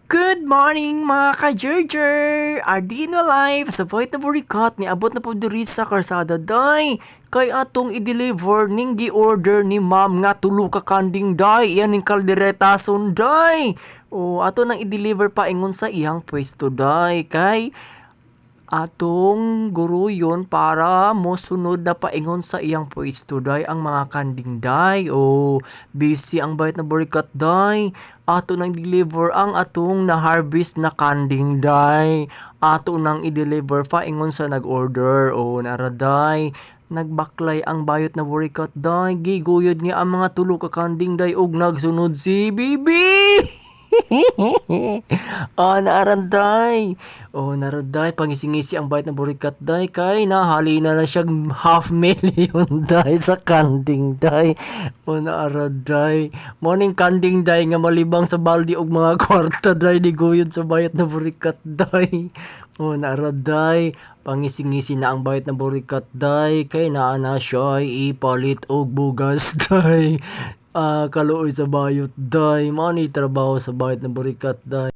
Good morning mga ka-Jerjer! Ardino Live sa Void na Burikat ni abot na po diri sa Karsada Day. Kay atong i-deliver ning gi-order ni ma'am nga tulo ka kanding day. Yan ning kalderetason day. O ato nang i-deliver pa ingon sa iyang pwesto day. Kay atong guru yon para mo sunod na paingon sa iyang pwesto day ang mga kanding day. O busy ang bayat na burikat day. Ato nang deliver ang atong na-harvest na kanding day. Ato nang i-deliver paingon sa nag-order. O naraday. Nagbaklay ang bayot na burikat day. Giguyod niya ang mga tulo ka kanding day og nagsunod si Bibi. Naaranday. Naraday. Pangisingisi ang bayad ng burikat day. Kay nahali na lang siyang 500,000 day sa kanding day. Naaraday. Morning kanding day nga malibang sa baldi og mga kwarta day. Diguyod sa bayad ng burikat day. Naaraday. Pangisingisi na ang bayad ng burikat day. Kay naa na siya ipalit og bugas day. Kaluoy sa bayot day, mao ni trabaho sa bayot ng burikat day.